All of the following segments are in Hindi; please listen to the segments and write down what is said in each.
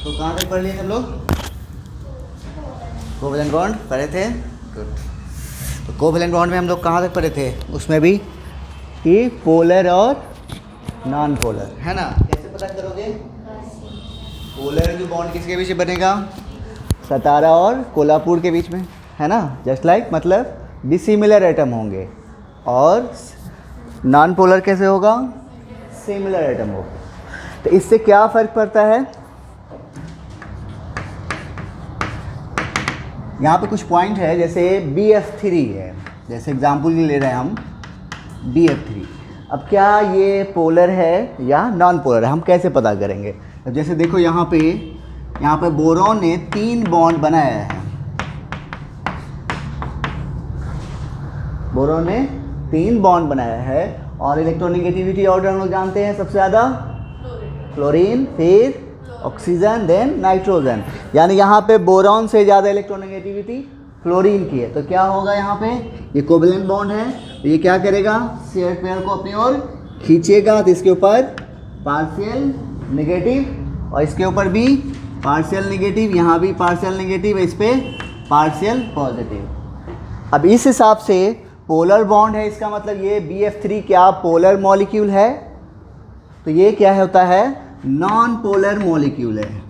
तो कहाँ तक पढ़ लिए सब लोग? कोवैलेंट बॉन्ड पढ़े थे, गुड। तो कोवैलेंट बॉन्ड में हम लोग कहाँ तक पढ़े थे? उसमें भी कि पोलर और नॉन पोलर, है ना? कैसे पता करोगे? पोलर जो बॉन्ड किसके बीच में बनेगा? सतारा और कोल्हापुर के बीच में, है ना? जस्ट लाइक मतलब डिसिमिलर एटम होंगे। और नॉन पोलर कैसे होगा? सिमिलर एटम होगा। तो इससे क्या फ़र्क पड़ता है? यहाँ पे कुछ पॉइंट है, जैसे BF3 है, जैसे एग्जाम्पल ले रहे हैं हम BF3। अब क्या ये पोलर है या नॉन पोलर है, हम कैसे पता करेंगे? अब जैसे देखो यहाँ पे बोरॉन ने 3 बॉन्ड बनाया है। बोरॉन ने 3 बॉन्ड बनाया है और इलेक्ट्रोनेगेटिविटी ऑर्डर हम लोग जानते हैं सबसे ज़्यादा क्लोरीन, फिर ऑक्सीजन, देन नाइट्रोजन। यानी यहाँ पे बोरॉन से ज़्यादा इलेक्ट्रोनेगेटिविटी क्लोरीन की है। तो क्या होगा यहाँ पे? ये कोवैलेंट बॉन्ड है, तो ये क्या करेगा? शेयर पेयर को अपनी ओर खींचेगा, तो इसके ऊपर पार्शियल नेगेटिव और इसके ऊपर भी पार्शियल नेगेटिव, यहाँ भी पार्शियल नेगेटिव, इस पर पार्शियल पॉजिटिव। अब इस हिसाब से पोलर बॉन्ड है, इसका मतलब ये BF3 क्या पोलर मॉलिक्यूल है? तो ये क्या होता है? नॉन पोलर मॉलिक्यूल है।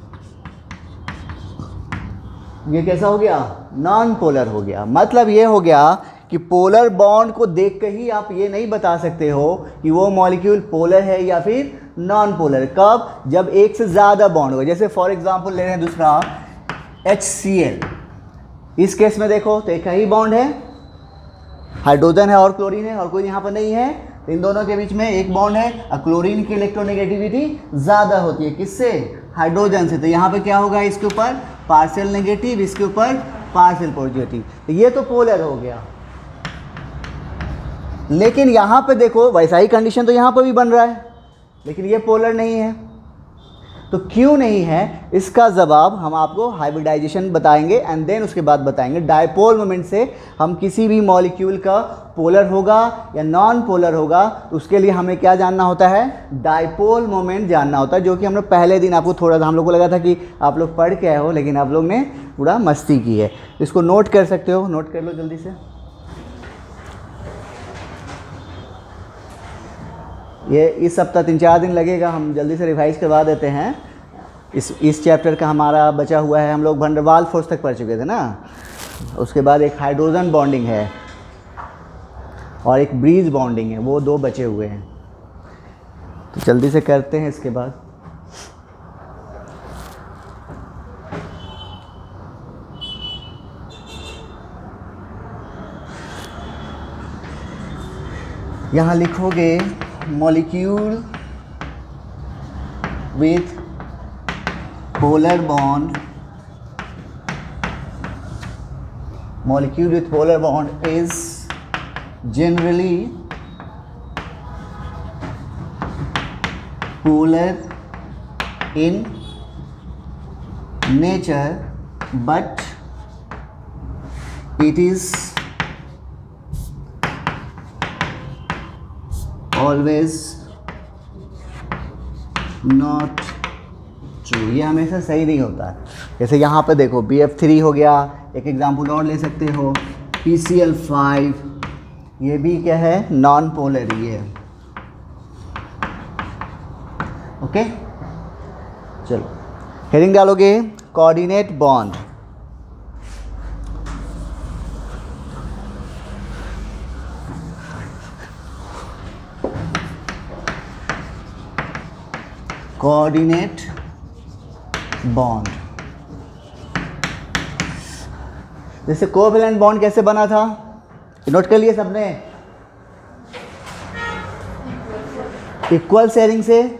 ये कैसा हो गया? नॉन पोलर हो गया। मतलब ये हो गया कि पोलर बॉन्ड को देख कर ही आप ये नहीं बता सकते हो कि वो मॉलिक्यूल पोलर है या फिर नॉन पोलर। कब? जब एक से ज़्यादा बॉन्ड हो। जैसे फॉर एग्जांपल ले रहे हैं दूसरा HCl। इस केस में देखो तो एक ही बॉन्ड है, हाइड्रोजन है और क्लोरीन है और कोई यहाँ पर नहीं है, तो इन दोनों के बीच में एक बॉन्ड है और क्लोरीन की इलेक्ट्रोनेगेटिविटी ज़्यादा होती है। किससे? हाइड्रोजन से। तो यहाँ पे क्या होगा? इसके ऊपर पार्शियल नेगेटिव, इसके ऊपर पार्शियल पॉजिटिव। तो ये तो पोलर हो गया। लेकिन यहाँ पे देखो वैसा ही कंडीशन तो यहाँ पर भी बन रहा है, लेकिन ये पोलर नहीं है। तो क्यों नहीं है, इसका जवाब हम आपको हाइब्रिडाइजेशन बताएंगे एंड देन उसके बाद बताएंगे। डायपोल मोमेंट से हम किसी भी मॉलिक्यूल का पोलर होगा या नॉन पोलर होगा, तो उसके लिए हमें क्या जानना होता है? डायपोल मोमेंट जानना होता है, जो कि हम लोग पहले दिन आपको थोड़ा सा हम लोग को लगा था कि आप लोग पढ़ के आए हो, लेकिन आप लोग ने पूरा मस्ती की है। इसको नोट कर सकते हो, नोट कर लो जल्दी से। ये इस सप्ताह 3-4 दिन लगेगा, हम जल्दी से रिवाइज करवा देते हैं। इस चैप्टर का हमारा बचा हुआ है, हम लोग वंडरवाल फोर्स तक पढ़ चुके थे ना। उसके बाद एक हाइड्रोजन बॉन्डिंग है और एक ब्रीज बॉन्डिंग है, वो 2 बचे हुए हैं। तो जल्दी से करते हैं इसके बाद। यहाँ लिखोगे molecule with polar bond, molecule with polar bond is generally polar in nature, but it is always not true। ये हमेशा सही नहीं होता है। जैसे यहाँ पे देखो BF3 हो गया, एक एग्जांपल और ले सकते हो PCl5, ये भी क्या है? नॉन पोलर ही है। ओके, चलो हेडिंग डालोगे कोऑर्डिनेट बॉन्ड। Coordinate bond. जैसे कोवैलेंट बॉन्ड कैसे बना था, नोट कर लिए सबने? इक्वल शेयरिंग से।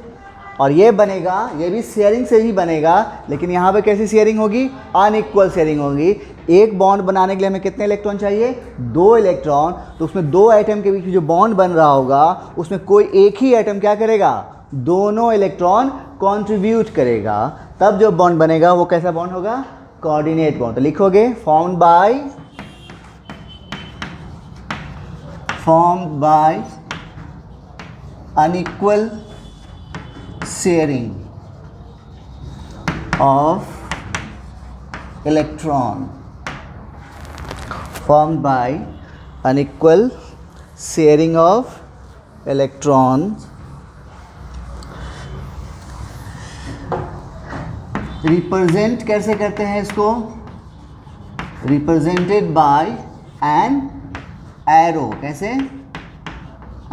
और ये बनेगा, ये भी शेयरिंग से ही बनेगा, लेकिन यहाँ पे कैसी शेयरिंग होगी? अनइक्वल शेयरिंग होगी। एक बॉन्ड बनाने के लिए हमें कितने इलेक्ट्रॉन चाहिए? 2 इलेक्ट्रॉन। तो उसमें 2 एटम के बीच में जो बॉन्ड बन रहा होगा, उसमें कोई एक ही एटम क्या करेगा? दोनों इलेक्ट्रॉन कंट्रीब्यूट करेगा, तब जो बॉन्ड बनेगा वो कैसा बॉन्ड होगा? Coordinate bond. तो लिखोगे formed by unequal sharing. of electron formed by unequal sharing of electrons represent कैसे करते हैं इसको, रिप्रेजेंटेड बाय एन एरो। कैसे,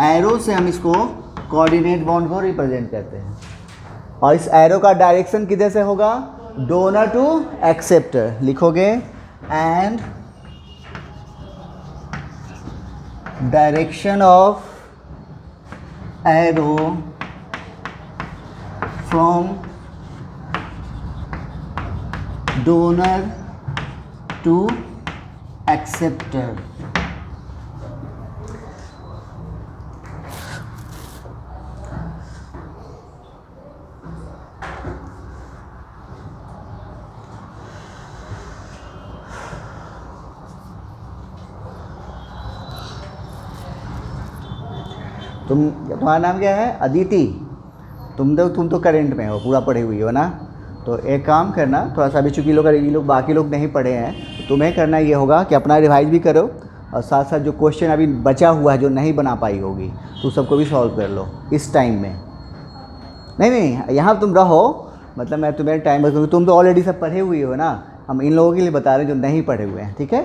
एरो से हम इसको कोऑर्डिनेट बॉन्ड को रिप्रेजेंट करते हैं। और इस एरो का डायरेक्शन किधर से होगा, डोनर टू एक्सेप्टर। लिखोगे and direction of arrow from donor to acceptor। तुम्हारा नाम क्या है, अदिति। तुम तो करंट में हो, पूरा पढ़े हुई हो ना। तो एक काम करना, थोड़ा सा भी, चूँकि ये लोग बाकी लोग नहीं पढ़े हैं, तो तुम्हें करना ये होगा कि अपना रिवाइज भी करो और साथ साथ जो क्वेश्चन अभी बचा हुआ है जो नहीं बना पाई होगी तो सबको भी सॉल्व कर लो इस टाइम में। नहीं यहाँ तुम रहो, मतलब मैं तुम्हें टाइम बता, तुम तो ऑलरेडी सब पढ़े हुए हो ना। हम इन लोगों के लिए बता रहे हैं जो नहीं पढ़े हुए हैं, ठीक है।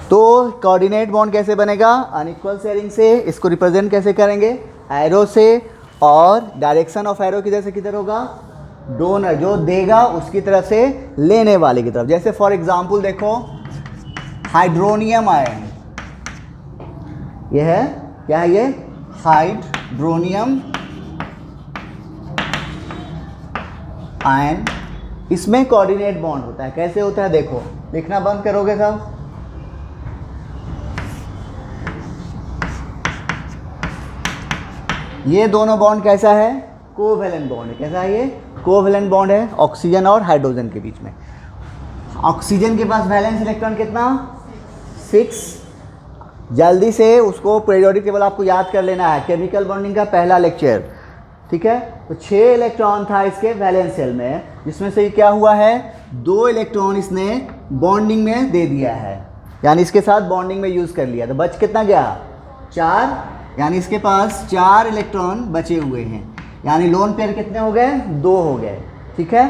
तो कोऑर्डिनेट बॉन्ड कैसे बनेगा, अनइक्वल शेयरिंग से। इसको रिप्रेजेंट कैसे करेंगे, एरो से। और डायरेक्शन ऑफ एरो किधर से किधर होगा, डोनर जो देगा उसकी तरफ से लेने वाले की तरफ। जैसे फॉर एग्जांपल देखो हाइड्रोनियम आयन, ये है क्या है, ये हाइड्रोनियम आयन। इसमें कोऑर्डिनेट बॉन्ड होता है। कैसे होता है देखो, लिखना बंद करोगे सब। ये दोनों बॉन्ड कैसा है, कोवैलेंट बॉन्ड है। कैसा है ये, कोवैलेंट बॉन्ड है ऑक्सीजन और हाइड्रोजन के बीच में। ऑक्सीजन के पास वैलेंस इलेक्ट्रॉन कितना, 6। जल्दी से उसको पीरियोडिक टेबल आपको याद कर लेना है, केमिकल बॉन्डिंग का पहला लेक्चर, ठीक है। तो 6 इलेक्ट्रॉन था इसके वैलेंस शेल में, जिसमें से क्या हुआ है, 2 इलेक्ट्रॉन इसने बॉन्डिंग में दे दिया है, यानी इसके साथ बॉन्डिंग में यूज़ कर लिया। तो बच कितना गया, 4, यानी इसके पास 4 इलेक्ट्रॉन बचे हुए हैं, यानी लोन पेयर कितने हो गए, 2 हो गए, ठीक है।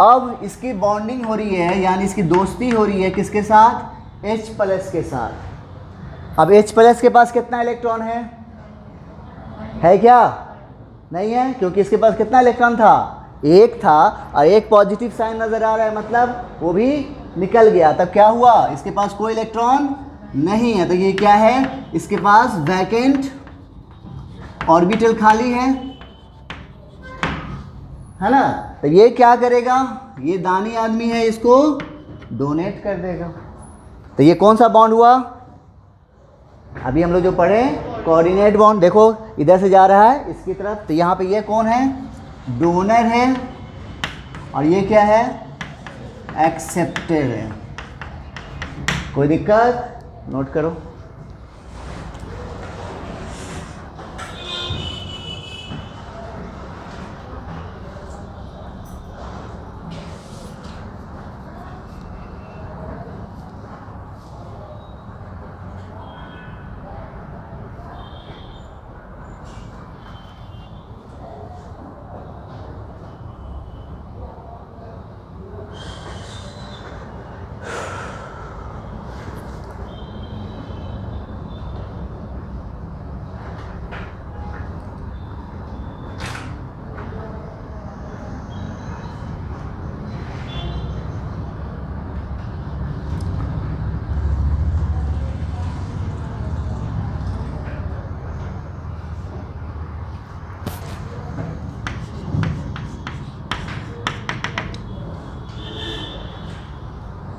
अब इसकी बॉन्डिंग हो रही है, यानी इसकी दोस्ती हो रही है किसके साथ, H+ के साथ। अब H+ के पास कितना इलेक्ट्रॉन है क्या, नहीं है, क्योंकि इसके पास कितना इलेक्ट्रॉन था, 1 था, और एक पॉजिटिव साइन नज़र आ रहा है, मतलब वो भी निकल गया। तब क्या हुआ, इसके पास कोई इलेक्ट्रॉन नहीं है। तो ये क्या है, इसके पास वैकेंट ऑर्बिटल खाली है ना। तो ये क्या करेगा, ये दानी आदमी है, इसको डोनेट कर देगा। तो ये कौन सा बॉन्ड हुआ, अभी हम लोग जो पढ़े कोऑर्डिनेट बॉन्ड। देखो इधर से जा रहा है इसकी तरफ, तो यहाँ पे ये कौन है, डोनर है, और ये क्या है, एक्सेप्टर है। कोई दिक्कत, नोट करो।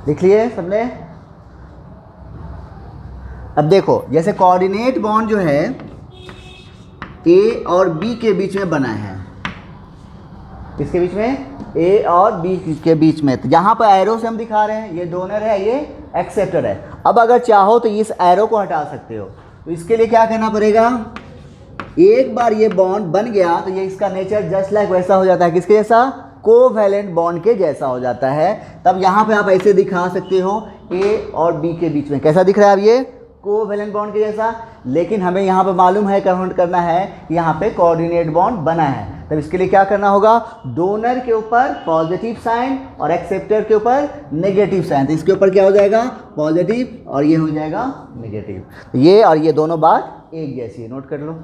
लिख लिए सबने। अब देखो जैसे कोऑर्डिनेट बॉन्ड जो है ए और बी के बीच में बना है, किसके बीच में, ए और बी के बीच में। तो यहाँ पर एरो से हम दिखा रहे हैं, ये डोनर है, ये एक्सेप्टर है। अब अगर चाहो तो इस एरो को हटा सकते हो। तो इसके लिए क्या करना पड़ेगा, एक बार ये बॉन्ड बन गया तो ये इसका नेचर जस्ट लाइक वैसा हो जाता है, किसके जैसा, कोवैलेंट बॉन्ड के जैसा हो जाता है। तब यहाँ पे आप ऐसे दिखा सकते हो ए और बी के बीच में कैसा दिख रहा है अब ये, कोवैलेंट बॉन्ड के जैसा। लेकिन हमें यहाँ पे मालूम है, कन्वर्ट करना है, यहाँ पे कोऑर्डिनेट बॉन्ड बना है। तब इसके लिए क्या करना होगा, डोनर के ऊपर पॉजिटिव साइन और एक्सेप्टर के ऊपर नेगेटिव साइन। तो इसके ऊपर क्या हो जाएगा, पॉजिटिव, और ये हो जाएगा नेगेटिव। ये और ये दोनों बात एक जैसी है, नोट कर लो।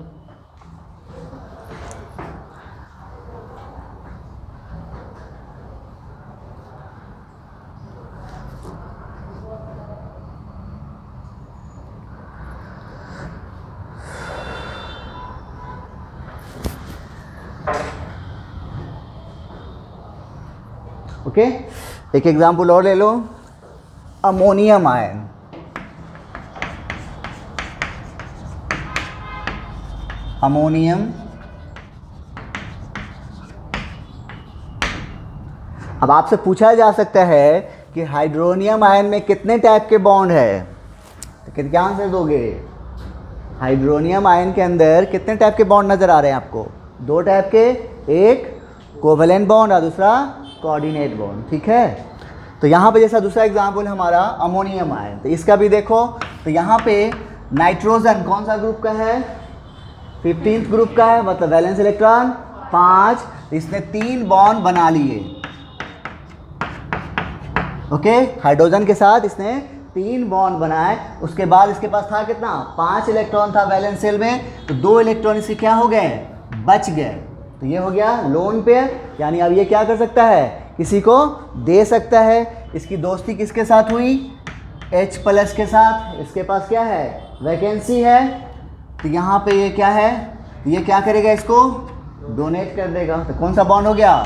ओके, एक एग्जाम्पल और ले लो, अमोनियम आयन। अमोनियम, अब आपसे पूछा जा सकता है कि हाइड्रोनियम आयन में कितने टाइप के बॉन्ड है, तो क्या आंसर दोगे, हाइड्रोनियम आयन के अंदर कितने टाइप के बॉन्ड नजर आ रहे हैं आपको, दो टाइप के, एक कोवैलेंट बॉन्ड और दूसरा कोऑर्डिनेट बॉन्ड, ठीक है। तो यहाँ पे जैसा दूसरा एग्जाम्पल हमारा अमोनियम आयन, तो इसका भी देखो, तो यहाँ पे नाइट्रोजन कौन सा ग्रुप का है, 15th ग्रुप का है, मतलब वैलेंस इलेक्ट्रॉन 5, इसने 3 बॉन्ड बना लिए। ओके, हाइड्रोजन के साथ इसने 3 बॉन्ड बनाए। उसके बाद इसके पास था कितना, 5 इलेक्ट्रॉन था वैलेंस शेल में, तो 2 इलेक्ट्रॉन इसके क्या हो गए, बच गए। तो ये हो गया लोन पेयर, यानी अब ये क्या कर सकता है, किसी को दे सकता है। इसकी दोस्ती किसके साथ हुई, H+ के साथ। इसके पास क्या है, वैकेंसी है, तो यहाँ पे ये क्या है, ये क्या करेगा, इसको डोनेट कर देगा। तो कौन सा बॉन्ड हो गया,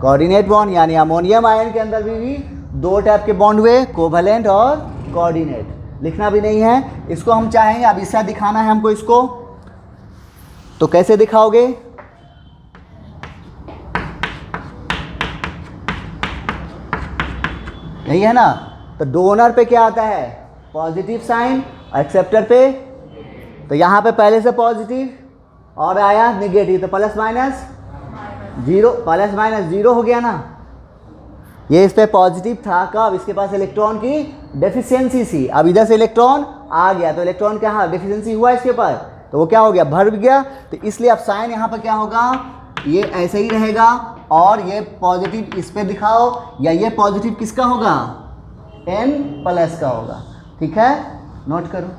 कोऑर्डिनेट बॉन्ड। यानी अमोनियम आयन के अंदर भी 2 टाइप के बॉन्ड हुए, कोवैलेंट और कोऑर्डिनेट। लिखना भी नहीं है इसको, हम चाहेंगे अब इससे दिखाना है हमको इसको, तो कैसे दिखाओगे, यही है ना। तो डोनर पे क्या आता है, पॉजिटिव साइन, एक्सेप्टर पे, तो यहाँ पे पहले से पॉजिटिव और आया नेगेटिव, तो plus minus zero, plus minus zero हो गया ना। ये इस पे पॉजिटिव था, कब, इसके पास इलेक्ट्रॉन की डेफिशिएंसी थी, अब इधर से इलेक्ट्रॉन आ गया, तो इलेक्ट्रॉन क्या, डेफिशिएंसी हुआ इसके पास, तो वो क्या हो गया, भर गया। तो इसलिए अब साइन यहाँ पर क्या होगा, ये ऐसे ही रहेगा, और ये पॉजिटिव इस पे दिखाओ, या ये पॉजिटिव किसका होगा, N+ का होगा, ठीक है, नोट करो।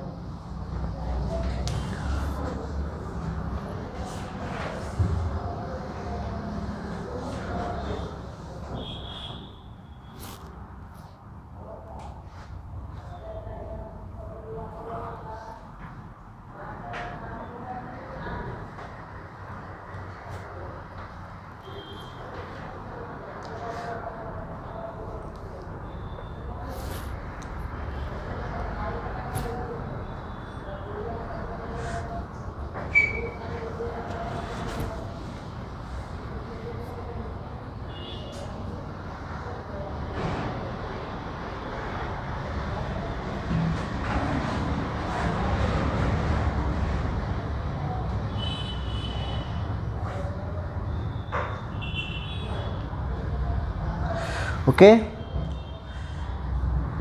ओके,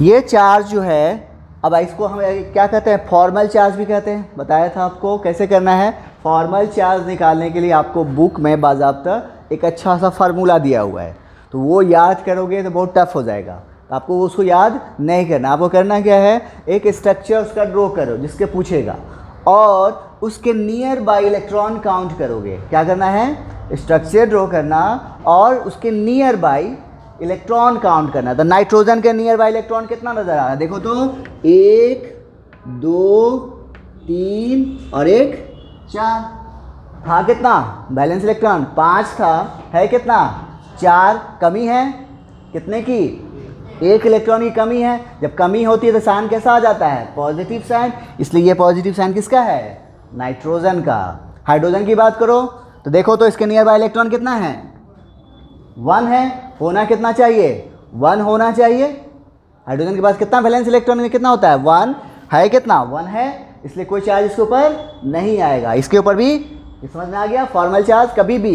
ये चार्ज जो है, अब इसको हम क्या कहते हैं, फॉर्मल चार्ज भी कहते हैं। बताया था आपको कैसे करना है। फॉर्मल चार्ज निकालने के लिए आपको बुक में बाज़ाब्ता एक अच्छा सा फार्मूला दिया हुआ है, तो वो याद करोगे तो बहुत टफ हो जाएगा, तो आपको उसको याद नहीं करना। आपको करना क्या है, एक स्ट्रक्चर उसका ड्रॉ करो जिसके पूछेगा, और उसके नियर बाय इलेक्ट्रॉन काउंट करोगे। क्या करना है, स्ट्रक्चर ड्रॉ करना और उसके नियर बाय इलेक्ट्रॉन काउंट करना। तो नाइट्रोजन के नियर बाय इलेक्ट्रॉन कितना नज़र आ रहा है, देखो तो 1 2 3 और 1 4 था। कितना बैलेंस इलेक्ट्रॉन 5 था, है कितना 4, कमी है कितने की, 1 इलेक्ट्रॉन की कमी है। जब कमी होती है तो साइन कैसा आ जाता है, पॉजिटिव साइन, इसलिए ये पॉजिटिव साइन किसका है, नाइट्रोजन का। हाइड्रोजन की बात करो तो देखो तो इसके नियर बाय इलेक्ट्रॉन कितना है, 1 है, होना कितना चाहिए, 1 होना चाहिए। हाइड्रोजन के पास कितना वैलेंस इलेक्ट्रॉन में कितना होता है, 1 है, कितना 1 है, इसलिए कोई चार्ज इसके ऊपर नहीं आएगा। इसके ऊपर भी, ये समझ में आ गया। फॉर्मल चार्ज कभी भी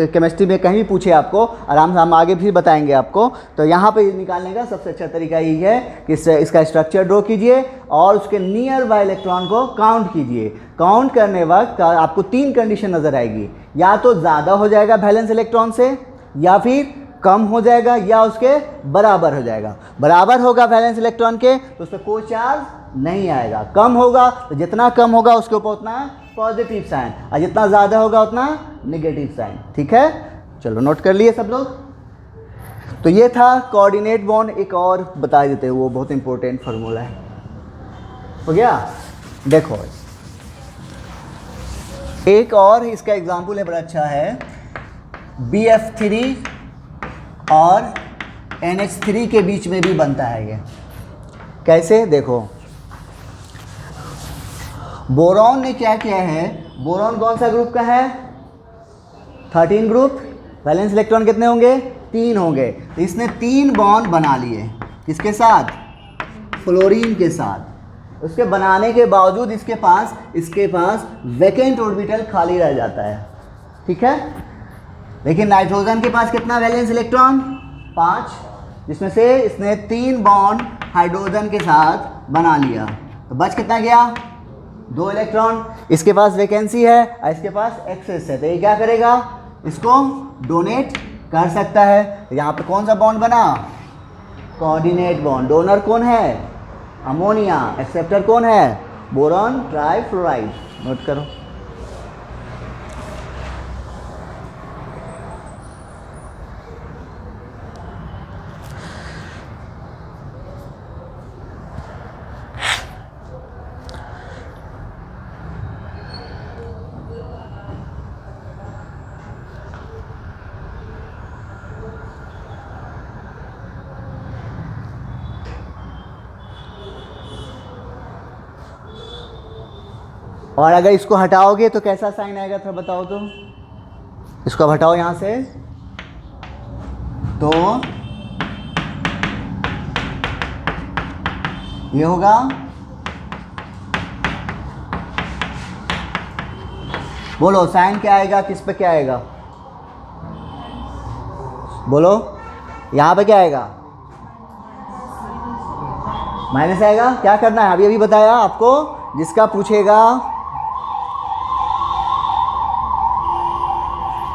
केमिस्ट्री में कहीं भी पूछे आपको, आराम से हम आगे भी बताएंगे आपको। तो यहाँ पे निकालने का सबसे अच्छा तरीका यही है कि इसका स्ट्रक्चर ड्रॉ कीजिए और उसके नियर बाय इलेक्ट्रॉन को काउंट कीजिए। काउंट करने वक्त आपको 3 कंडीशन नज़र आएगी, या तो ज़्यादा हो जाएगा वैलेंस इलेक्ट्रॉन से, या फिर कम हो जाएगा, या उसके बराबर हो जाएगा। बराबर होगा वैलेंस इलेक्ट्रॉन के तो उस पर कोई चार्ज नहीं आएगा। कम होगा तो जितना कम होगा उसके ऊपर उतना पॉजिटिव साइन, और जितना ज़्यादा होगा उतना नेगेटिव साइन। ठीक है, चलो नोट कर लिए सब लोग। तो ये था कोऑर्डिनेट बॉन्ड। एक और बता देते हैं, वो बहुत इंपॉर्टेंट फार्मूला है। हो गया, देखो एक और इसका एग्जाम्पल है, बड़ा अच्छा है। BF3 और NH3 के बीच में भी बनता है ये। कैसे, देखो बोरॉन ने क्या किया है, बोरॉन कौन सा ग्रुप का है, 13 ग्रुप। वैलेंस इलेक्ट्रॉन कितने होंगे, 3 होंगे। तो इसने 3 बॉन्ड बना लिए, किसके साथ, फ्लोरीन के साथ। उसके बनाने के बावजूद इसके पास वैकेंट ऑर्बिटल खाली रह जाता है। ठीक है, लेकिन नाइट्रोजन के पास कितना वैलेंस इलेक्ट्रॉन, 5, जिसमें से इसने 3 बॉन्ड हाइड्रोजन के साथ बना लिया। तो बच कितना गया, 2 इलेक्ट्रॉन। इसके पास वैकेंसी है और इसके पास एक्सेस है, तो ये क्या करेगा, इसको डोनेट कर सकता है। तो यहाँ पे कौन सा बॉन्ड बना, कोऑर्डिनेट बॉन्ड। डोनर कौन है, अमोनिया। एक्सेप्टर कौन है, बोरॉन ट्राइफ्लोराइड। नोट करो। और अगर इसको हटाओगे तो कैसा साइन आएगा, थोड़ा बताओ तो। इसको हटाओ यहाँ से, तो ये होगा बोलो साइन क्या आएगा, किस पे क्या आएगा, बोलो। यहाँ पे क्या आएगा, माइनस आएगा। क्या करना है, अभी बताया आपको।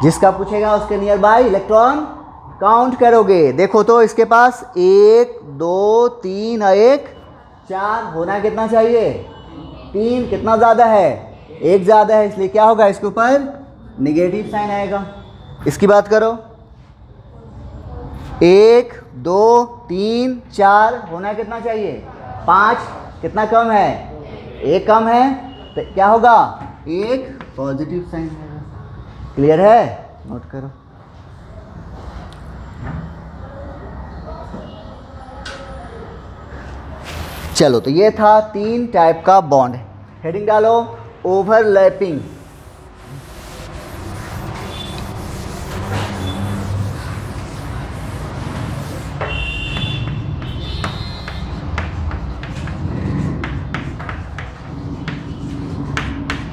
जिसका पूछेगा उसके नियर बाय इलेक्ट्रॉन काउंट करोगे। देखो तो इसके पास 1 2 3 और 1 4 होना कितना चाहिए, 3। कितना ज़्यादा है, 1 ज़्यादा है, इसलिए क्या होगा, इसके ऊपर नेगेटिव साइन आएगा। इसकी बात करो, 1 2 3 4 होना कितना चाहिए, 5। कितना कम है, 1 कम है, तो क्या होगा, 1 पॉजिटिव साइन आएगा। क्लियर है, नोट करो। चलो, तो ये था 3 टाइप का बॉन्ड। हेडिंग डालो, ओवरलैपिंग।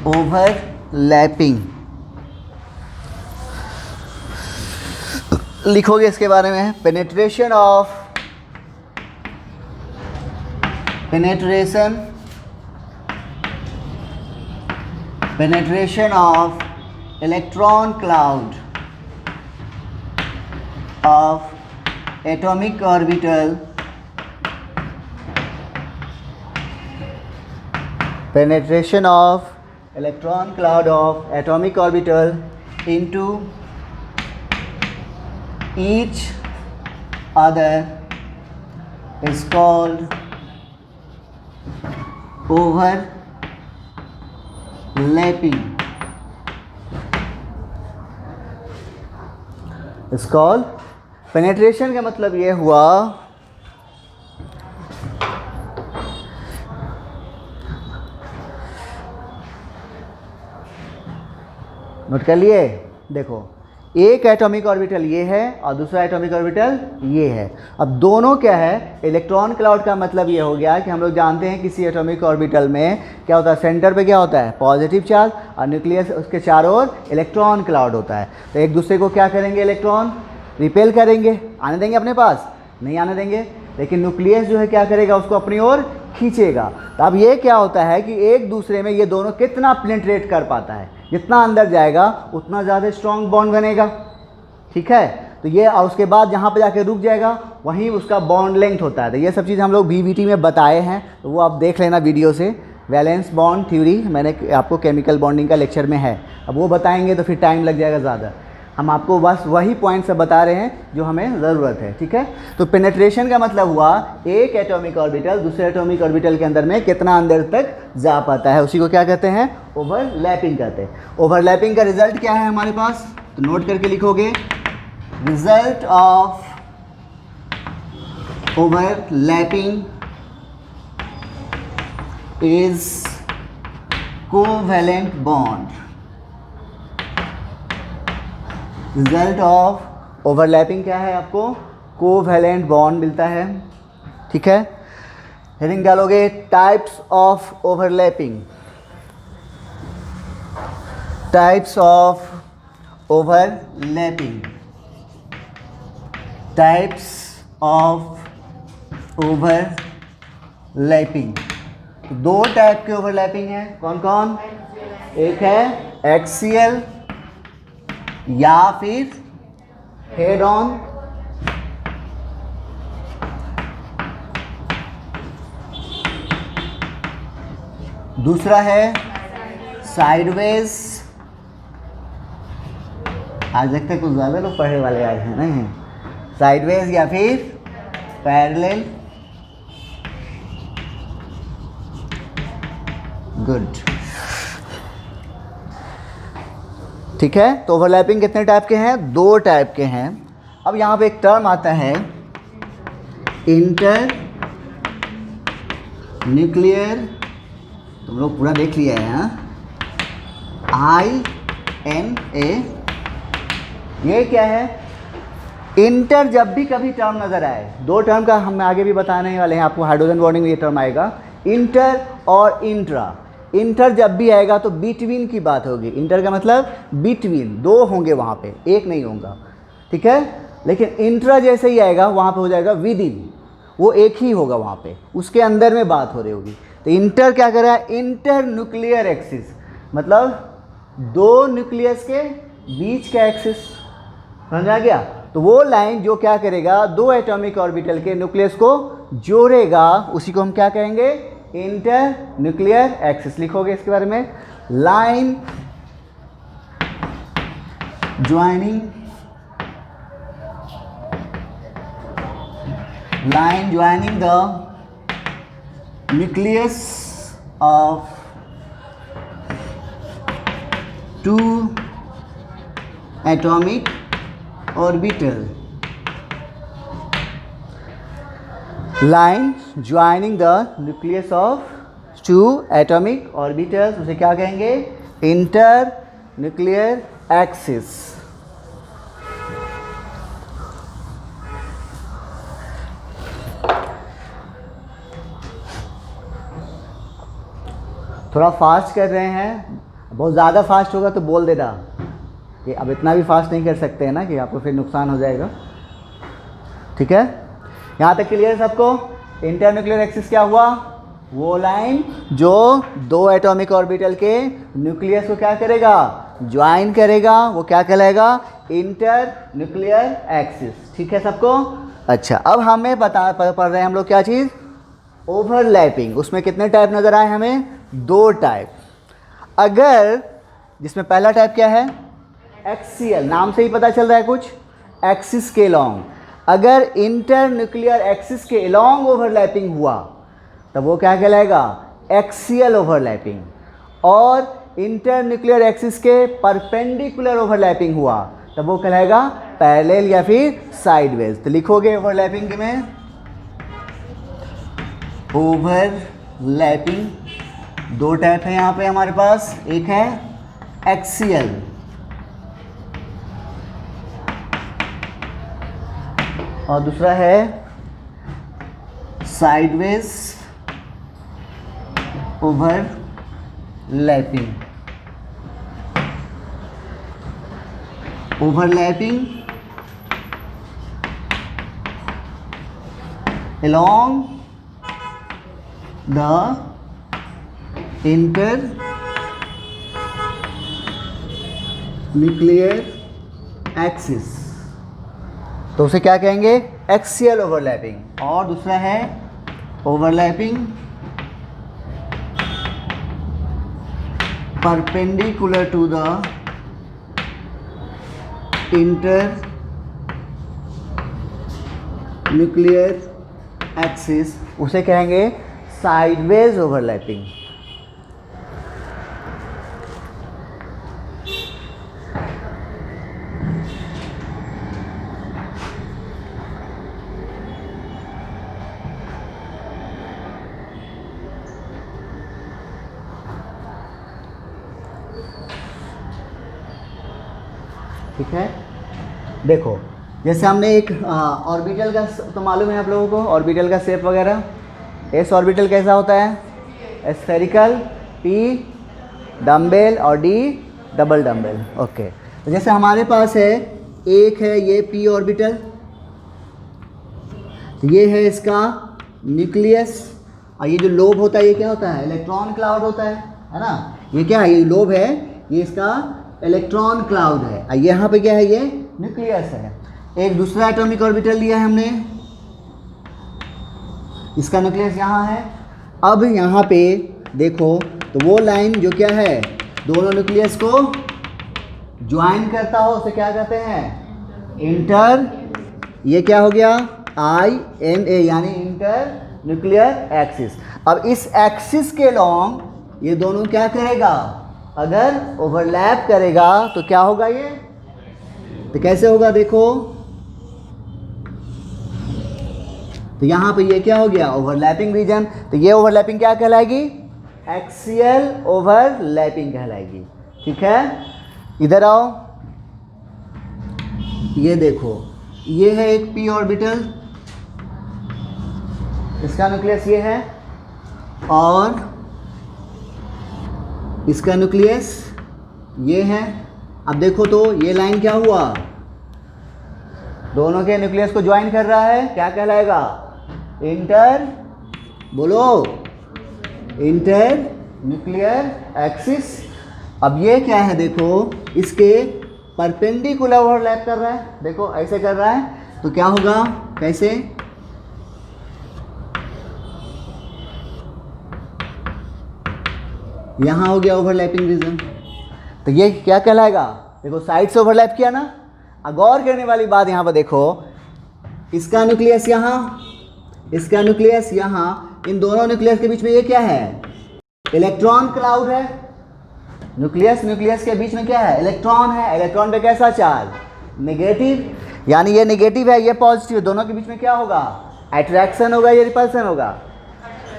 ओवरलैपिंग लिखोगे इसके बारे में। Penetration of electron cloud of atomic orbital into each other is called overlapping. Is called penetration का मतलब ये हुआ नोट कर लिए। देखो एक एटॉमिक ऑर्बिटल ये है और दूसरा एटॉमिक ऑर्बिटल ये है। अब दोनों क्या है, इलेक्ट्रॉन क्लाउड का मतलब ये हो गया कि हम लोग जानते हैं किसी एटॉमिक ऑर्बिटल में क्या होता है, सेंटर पे क्या होता है, पॉजिटिव चार्ज, और न्यूक्लियस उसके चारों ओर इलेक्ट्रॉन क्लाउड होता है। तो एक दूसरे को क्या करेंगे, इलेक्ट्रॉन रिपेल करेंगे, आने देंगे अपने पास, नहीं आने देंगे। लेकिन न्यूक्लियस जो है क्या करेगा, उसको अपनी ओर खींचेगा। तो अब ये क्या होता है कि एक दूसरे में ये दोनों कितना पेनिट्रेट कर पाता है, जितना अंदर जाएगा उतना ज़्यादा स्ट्रॉन्ग बॉन्ड बनेगा, ठीक है। तो ये और उसके बाद जहाँ पे जाके रुक जाएगा वहीं उसका बॉन्ड लेंथ होता है। तो ये सब चीज़ हम लोग बीबीटी में बताए हैं, तो वो आप देख लेना वीडियो से। वैलेंस बॉन्ड थ्योरी मैंने आपको केमिकल बॉन्डिंग का लेक्चर में है, अब वो बताएंगे तो फिर टाइम लग जाएगा ज़्यादा। हम आपको बस वही पॉइंट से बता रहे हैं जो हमें ज़रूरत है, ठीक है। तो पेनिट्रेशन का मतलब हुआ एक एटॉमिक ऑर्बिटल दूसरे एटॉमिक ऑर्बिटल के अंदर में कितना अंदर तक जा पाता है, उसी को क्या कहते हैं, ओवरलैपिंग कहते हैं। ओवरलैपिंग का रिजल्ट क्या है हमारे पास, तो नोट करके लिखोगे, result of overlapping is covalent bond. Result of overlapping क्या है, आपको कोवैलेंट बॉन्ड मिलता है, ठीक है। हेडिंग डालोगे, types of overlapping, types of overlapping, types of overlapping. तो दो टाइप के ओवरलैपिंग है, कौन कौन, एक है एक्सियल या फिर हेड ऑन, दूसरा है साइडवेज। आज तक कुछ ज़्यादा लोग पढ़े वाले आए हैं, नहीं, साइडवेज या फिर पैरेलल। गुड, ठीक है। तो ओवरलैपिंग कितने टाइप के हैं, दो टाइप के हैं। अब यहाँ पे एक टर्म आता है इंटर न्यूक्लियर, तुम लोग पूरा देख लिया है, INA। ये क्या है, इंटर जब भी कभी टर्म नज़र आए, दो टर्म का हम आगे भी बताने वाले हैं आपको, हाइड्रोजन बॉन्डिंग में ये टर्म आएगा, इंटर और इंट्रा। इंटर जब भी आएगा तो बिटवीन की बात होगी, इंटर का मतलब बिटवीन, दो होंगे वहाँ पे, एक नहीं होगा, ठीक है। लेकिन इंट्रा जैसे ही आएगा वहाँ पे हो जाएगा विद इन, वो एक ही होगा वहाँ पे, उसके अंदर में बात हो रही होगी। तो इंटर क्या कर रहा है, इंटर न्यूक्लियर एक्सिस, मतलब दो न्यूक्लियस के बीच का एक्सिस, समझ आ गया। तो वो लाइन जो क्या करेगा, दो एटॉमिक ऑर्बिटल के न्यूक्लियस को जोड़ेगा, उसी को हम क्या कहेंगे, इंटर न्यूक्लियर एक्सिस। लिखोगे इसके बारे में, line joining, line joining the nucleus of two atomic orbital, line joining the nucleus of two atomic orbitals, उसे क्या कहेंगे, इंटर न्यूक्लियर एक्सिस। थोड़ा फास्ट कर रहे हैं, बहुत ज़्यादा फास्ट होगा तो बोल देना कि अब इतना भी फास्ट नहीं कर सकते हैं ना, कि आपको फिर नुकसान हो जाएगा, ठीक है। यहाँ तक क्लियर सबको। इंटर न्यूक्लियर एक्सिस क्या हुआ, वो लाइन जो दो एटॉमिक ऑर्बिटल के न्यूक्लियस को क्या करेगा, ज्वाइन करेगा, वो क्या कहलाएगा, इंटर न्यूक्लियर एक्सिस, ठीक है सबको। अच्छा, अब हमें पढ़ रहे हैं हम लोग क्या चीज़, ओवरलैपिंग। उसमें कितने टाइप नज़र आए हमें, दो टाइप। अगर जिसमें पहला टाइप क्या है, एक्सियल, नाम से ही पता चल रहा है कुछ, एक्सिस के लॉन्ग। अगर इंटर न्यूक्लियर एक्सिस के लॉन्ग ओवरलैपिंग हुआ तब वो क्या कहलाएगा, एक्सियल ओवरलैपिंग। और इंटर न्यूक्लियर एक्सिस के परपेंडिकुलर ओवरलैपिंग हुआ तब वो कहलाएगा पैरेलल या फिर साइडवेज। तो लिखोगे ओवरलैपिंग में, ओवरलैपिंग दो टाइप है यहाँ पे हमारे पास, एक है एक्सियल, और दूसरा है sideways overlapping. Overlapping along the internuclear axis, तो उसे क्या कहेंगे? Axial overlapping. और दूसरा है overlapping perpendicular to the internuclear axis, उसे कहेंगे साइडवेज ओवरलैपिंग। ठीक है, देखो जैसे हमने एक ऑर्बिटल का तो मालूम है आप लोगों को, ऑर्बिटल का शेप वगैरह। एस ऑर्बिटल कैसा होता है? स्फेरिकल, पी डम्बेल और डी डबल डम्बेल। ओके, तो जैसे हमारे पास है एक है ये पी ऑर्बिटल, ये है इसका न्यूक्लियस, और ये जो लोब होता है ये क्या होता है? इलेक्ट्रॉन क्लाउड होता है ना। ये क्या है? ये लोब है, ये इसका इलेक्ट्रॉन क्लाउड है। और यहाँ पे क्या है? ये न्यूक्लियस है। एक दूसरा एटॉमिक ऑर्बिटल लिया है हमने, इसका न्यूक्लियस यहाँ है। अब यहाँ पे देखो तो वो लाइन जो क्या है, दोनों न्यूक्लियस को ज्वाइन करता हो उसे क्या कहते हैं? इंटर, ये क्या हो गया? INA, यानी इंटर न्यूक्लियर एक्सिस। अब इस एक्सिस के लॉन्ग ये दोनों क्या करेगा? अगर ओवरलैप करेगा तो क्या होगा? ये तो कैसे होगा? देखो तो यहाँ पे ये क्या हो गया? Overlapping region. तो ये ओवरलैपिंग क्या कहलाएगी? एक्सियल ओवरलैपिंग कहलाएगी। ठीक है, इधर आओ, ये देखो ये है एक पी ऑर्बिटल, इसका न्यूक्लियस ये है और इसका न्यूक्लियस ये है। अब देखो तो ये लाइन क्या हुआ? दोनों के न्यूक्लियस को ज्वाइन कर रहा है, क्या कहलाएगा? इंटर, बोलो, इंटर न्यूक्लियर एक्सिस। अब ये क्या है? देखो इसके परपेंडिकुलर ओवरलैप कर रहा है, देखो ऐसे कर रहा है, तो क्या होगा? कैसे? यहाँ हो गया ओवरलैपिंग रीजन, तो ये क्या कहलाएगा? देखो साइड से ओवरलैप किया ना। गौर करने वाली बात यहाँ पर देखो, इसका न्यूक्लियस यहाँ, इसका न्यूक्लियस यहाँ, इन दोनों न्यूक्लियस के बीच में ये क्या है? इलेक्ट्रॉन क्लाउड है। न्यूक्लियस न्यूक्लियस के बीच में क्या है? इलेक्ट्रॉन है। इलेक्ट्रॉन पे कैसा चार्ज? नेगेटिव, यानी ये नेगेटिव है, ये पॉजिटिव है। दोनों के बीच में क्या होगा? अट्रैक्शन होगा या रिपल्सन होगा?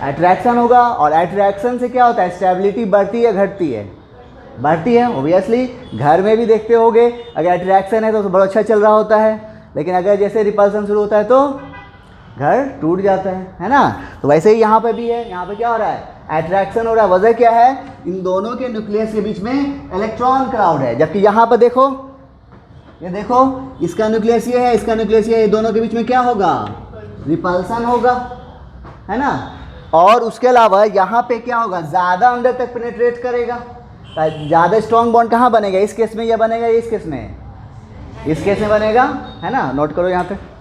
अट्रैक्शन होगा। और अट्रैक्शन से क्या होता है? स्टेबिलिटी बढ़ती है घटती है? बढ़ती है ओबियसली। घर में भी देखते होगे, अगर अट्रैक्शन है तो बहुत अच्छा चल रहा होता है, लेकिन अगर जैसे रिपल्सन शुरू होता है तो घर टूट जाता है ना। तो वैसे ही यहाँ पे भी है, यहाँ पे क्या हो रहा है? अट्रैक्शन हो रहा है। वजह क्या है? इन दोनों के न्यूक्लियस के बीच में इलेक्ट्रॉन क्लाउड है। जबकि यहाँ पर देखो, ये देखो इसका न्यूक्लियस ये है, इसका न्यूक्लियस ये है, दोनों के बीच में क्या होगा? रिपल्सन होगा, है ना। और उसके अलावा यहाँ पे क्या होगा? ज़्यादा अंदर तक पेनिट्रेट करेगा, ज़्यादा स्ट्रॉन्ग बॉन्ड कहाँ बनेगा? इस केस में या बनेगा इस केस में? इस केस में बनेगा, है ना। नोट करो यहाँ पे।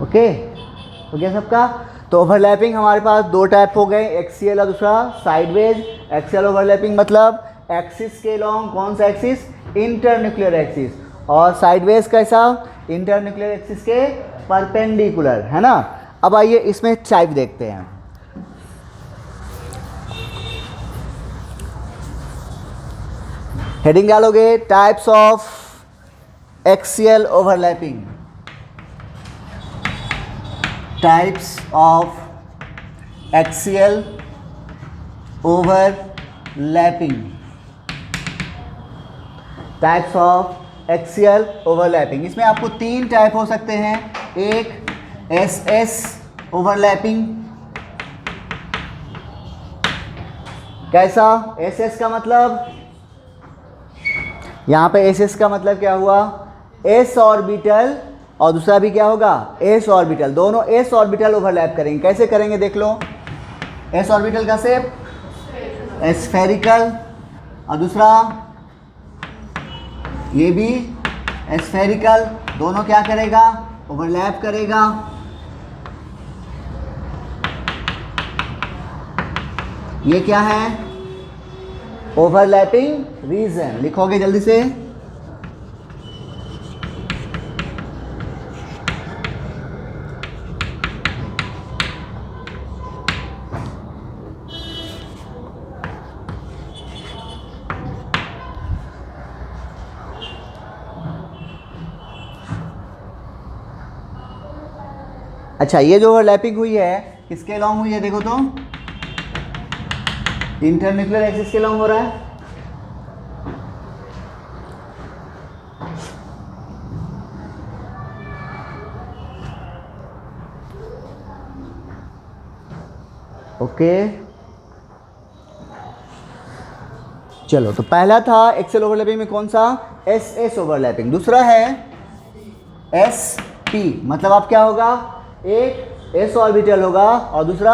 ओके, हो गया सबका। तो ओवरलैपिंग हमारे पास दो टाइप हो गए, एक्सियल और दूसरा साइडवेज। एक्सियल ओवरलैपिंग मतलब एक्सिस के लॉन्ग, कौन सा एक्सिस, इंटरन्यूक्लियर एक्सिस, और साइडवेज कैसा, इंटरन्यूक्लियर एक्सिस के परपेंडिकुलर, है ना। अब आइए इसमें टाइप देखते हैं। हेडिंग डालोगे types of axial overlapping, types of axial overlapping, types of axial overlapping. इसमें आपको तीन टाइप हो सकते हैं। एक एस एस ओवरलैपिंग, कैसा, एस एस का मतलब, यहाँ पे एस एस का मतलब क्या हुआ, एस ऑर्बिटल और दूसरा भी क्या होगा, एस ऑर्बिटल, दोनों एस ऑर्बिटल ओवरलैप करेंगे। कैसे करेंगे देख लो। एस ऑर्बिटल का शेप स्फेरिकल और दूसरा ये भी स्फेरिकल, दोनों क्या करेगा, ओवरलैप करेगा। ये क्या है, ओवरलैपिंग रीजन, लिखोगे जल्दी से। अच्छा, ये जो ओवरलैपिंग हुई है किसके लॉन्ग हुई है, देखो तो इंटरन्यूक्लियर एक्सिस के लॉन्ग हो रहा है। ओके, चलो, तो पहला था एक्सेल ओवरलैपिंग में कौन सा, एस एस ओवरलैपिंग। दूसरा है एस पी, मतलब आप क्या होगा, एक एस ऑर्बिटल होगा और दूसरा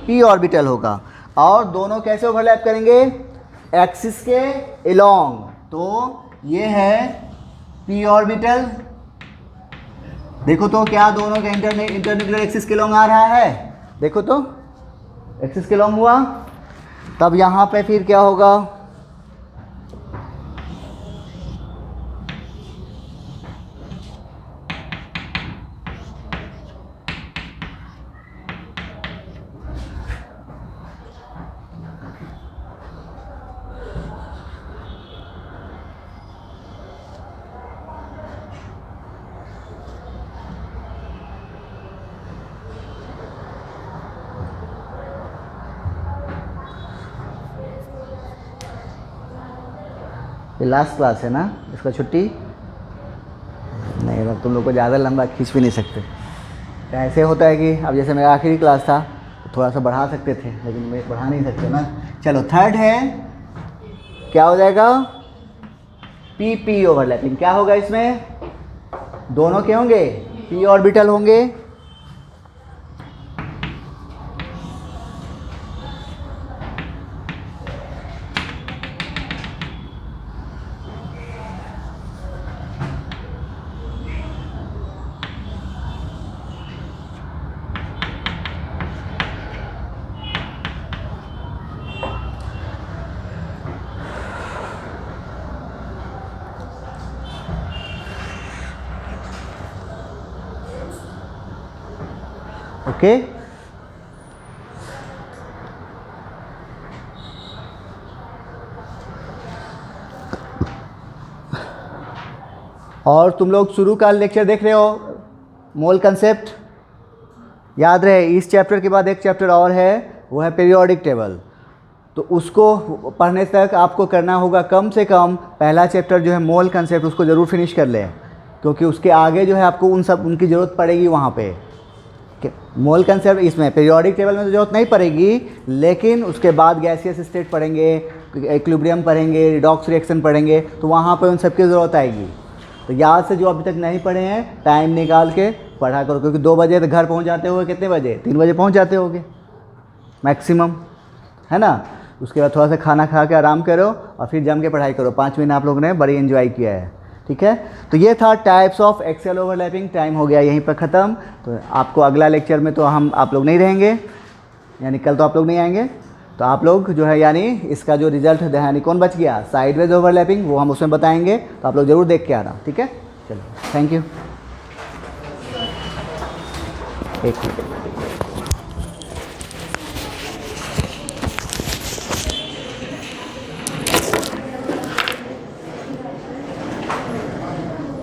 पी ऑर्बिटल होगा, और दोनों कैसे ओवरलैप करेंगे, एक्सिस के एलोंग। तो ये है पी ऑर्बिटल, देखो तो क्या दोनों का इंटरन्यूक्लियर एक्सिस के एलोंग आ रहा है, देखो तो एक्सिस के एलोंग हुआ। तब यहाँ पे फिर क्या होगा, ये लास्ट क्लास है ना, इसका छुट्टी नहीं, अब तुम लोग को ज़्यादा लंबा खींच भी नहीं सकते। ऐसे होता है कि अब जैसे मेरा आखिरी क्लास था तो थोड़ा सा बढ़ा सकते थे, लेकिन मैं बढ़ा नहीं सकते ना। चलो, थर्ड है, क्या हो जाएगा, पी पी ओवरलैपिंग। क्या होगा इसमें, दोनों क्या होंगे, पी ऑर्बिटल होंगे। ओके, और तुम लोग शुरू का लेक्चर देख रहे हो, मोल कंसेप्ट याद रहे। इस चैप्टर के बाद एक चैप्टर और है, वो है पीरियोडिक टेबल। तो उसको पढ़ने तक आपको करना होगा कम से कम पहला चैप्टर जो है मोल कंसेप्ट, उसको ज़रूर फिनिश कर लें, क्योंकि उसके आगे जो है आपको उनकी ज़रूरत पड़ेगी वहाँ पे। मोल कंसेप्ट इसमें पीरियोडिक टेबल में तो जरूरत नहीं पड़ेगी, लेकिन उसके बाद गैसियस स्टेट पढ़ेंगे, इक्विलिब्रियम पढ़ेंगे, रिडॉक्स रिएक्शन पढ़ेंगे, तो वहाँ पर उन सबकी ज़रूरत आएगी। तो याद से जो अभी तक नहीं पढ़े हैं टाइम निकाल के पढ़ा करो, क्योंकि 2 बजे तो घर पहुँच जाते हो, कितने बजे, 3 बजे पहुँच जाते होगे मैक्सिमम, है ना। उसके बाद थोड़ा सा खाना खा के आराम करो और फिर जम के पढ़ाई करो। 5 महीने आप लोगों ने बड़ी एंजॉय किया है, ठीक है। तो ये था types of axial overlapping. Time हो गया यहीं पर ख़त्म। तो आपको अगला लेक्चर में तो आप लोग नहीं रहेंगे, यानी कल तो आप लोग नहीं आएंगे। तो आप लोग जो है यानी इसका जो रिजल्ट है यानी कौन बच गया, साइडवेज ओवरलैपिंग, वो हम उसमें बताएंगे। तो आप लोग ज़रूर देख के आना, ठीक है। चलो थैंक यू। एक मिनट।